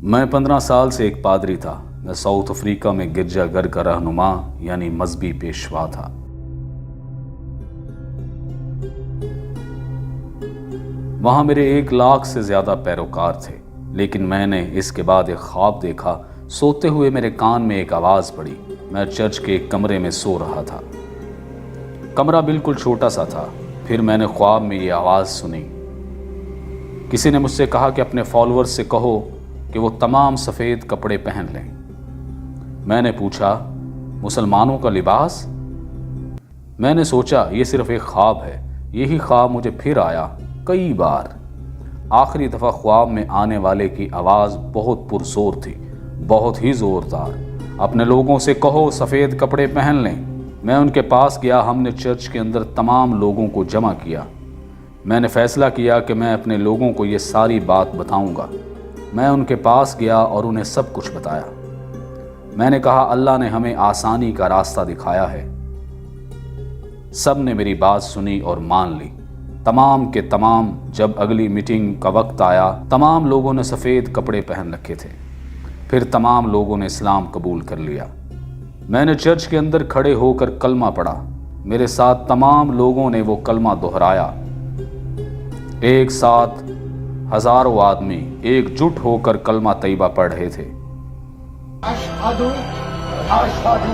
मैं 15 साल से एक पादरी था। मैं साउथ अफ्रीका में गिरजाघर का रहनुमा यानी मजहबी पेशवा था। वहां मेरे 1 लाख से ज्यादा पैरोकार थे। लेकिन मैंने इसके बाद एक ख्वाब देखा। सोते हुए मेरे कान में एक आवाज पड़ी। मैं चर्च के एक कमरे में सो रहा था। कमरा बिल्कुल छोटा सा था। फिर मैंने ख्वाब में ये आवाज सुनी। किसी ने मुझसे कहा कि अपने फॉलोअर्स से कहो कि वो तमाम सफ़ेद कपड़े पहन लें। मैंने पूछा, मुसलमानों का लिबास? मैंने सोचा ये सिर्फ एक ख्वाब है। यही ख्वाब मुझे फिर आया कई बार। आखिरी दफ़ा ख्वाब में आने वाले की आवाज़ बहुत पुरजोर थी, बहुत ही ज़ोरदार। अपने लोगों से कहो सफ़ेद कपड़े पहन लें। मैं उनके पास गया। हमने चर्च के अंदर तमाम लोगों को जमा किया। मैंने फ़ैसला किया कि मैं अपने लोगों को ये सारी बात बताऊंगा। मैं उनके पास गया और उन्हें सब कुछ बताया। मैंने कहा, अल्लाह ने हमें आसानी का रास्ता दिखाया है। सब ने मेरी बात सुनी और मान ली। तमाम के तमाम। जब अगली मीटिंग का वक्त आया, तमाम लोगों ने सफ़ेद कपड़े पहन रखे थे। फिर तमाम लोगों ने इस्लाम कबूल कर लिया। मैंने चर्च के अंदर खड़े होकर कलमा पढ़ा। मेरे साथ तमाम लोगों ने वो कलमा दोहराया। एक साथ हजारों आदमी एकजुट होकर कलमा तैयबा पढ़ रहे थे। अशहदु अशहदु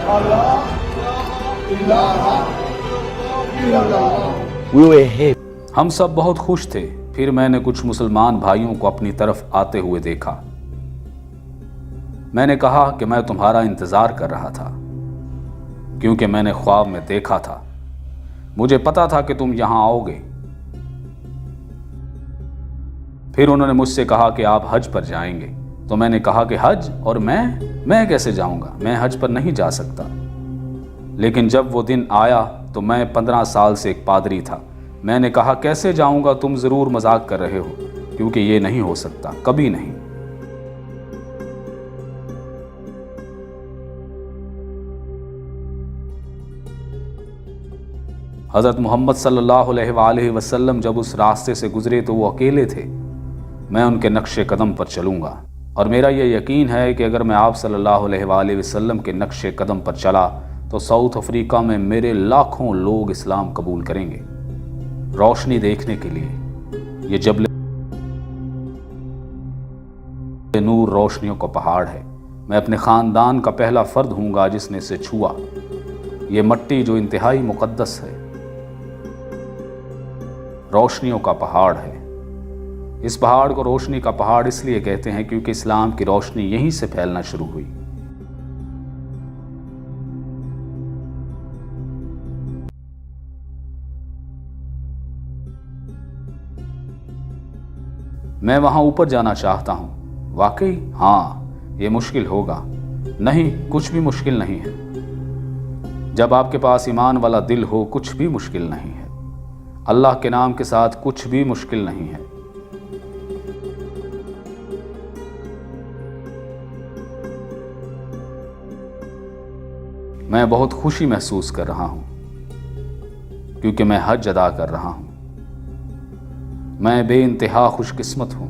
अल्लाह इलाहा इल्लल्लाह। हम सब बहुत खुश थे। फिर मैंने कुछ मुसलमान भाइयों को अपनी तरफ आते हुए देखा। मैंने कहा कि मैं तुम्हारा इंतजार कर रहा था, क्योंकि मैंने ख्वाब में देखा था। मुझे पता था कि तुम यहां आओगे। फिर उन्होंने मुझसे कहा कि आप हज पर जाएंगे। तो मैंने कहा कि हज? और मैं कैसे जाऊंगा? मैं हज पर नहीं जा सकता। लेकिन जब वो दिन आया तो मैं 15 साल से एक पादरी था। मैंने कहा, कैसे जाऊंगा? तुम जरूर मजाक कर रहे हो, क्योंकि ये नहीं हो सकता, कभी नहीं। हज़रत मोहम्मद सल्लल्लाहु अलैहि वसल्लम जब उस रास्ते से गुजरे तो वो अकेले थे। मैं उनके नक्शे कदम पर चलूँगा, और मेरा यह यकीन है कि अगर मैं आप सल्लल्लाहु अलैहि वसल्लम के नक्शे कदम पर चला तो साउथ अफ्रीका में मेरे लाखों लोग इस्लाम कबूल करेंगे। रोशनी देखने के लिए ये जबल नूर रोशनियों का पहाड़ है। मैं अपने ख़ानदान का पहला फ़र्द हूँगा जिसने इसे छुआ। ये मट्टी जो इंतहाई मुक़द्दस है, रोशनियों का पहाड़ है। इस पहाड़ को रोशनी का पहाड़ इसलिए कहते हैं क्योंकि इस्लाम की रोशनी यहीं से फैलना शुरू हुई। मैं वहां ऊपर जाना चाहता हूं। वाकई? हाँ, ये मुश्किल होगा। नहीं, कुछ भी मुश्किल नहीं है। जब आपके पास ईमान वाला दिल हो, कुछ भी मुश्किल नहीं है। अल्लाह के नाम के साथ कुछ भी मुश्किल नहीं है। मैं बहुत खुशी महसूस कर रहा हूं, क्योंकि मैं हज अदा कर रहा हूं। मैं बेइंतहा खुशकिस्मत हूं।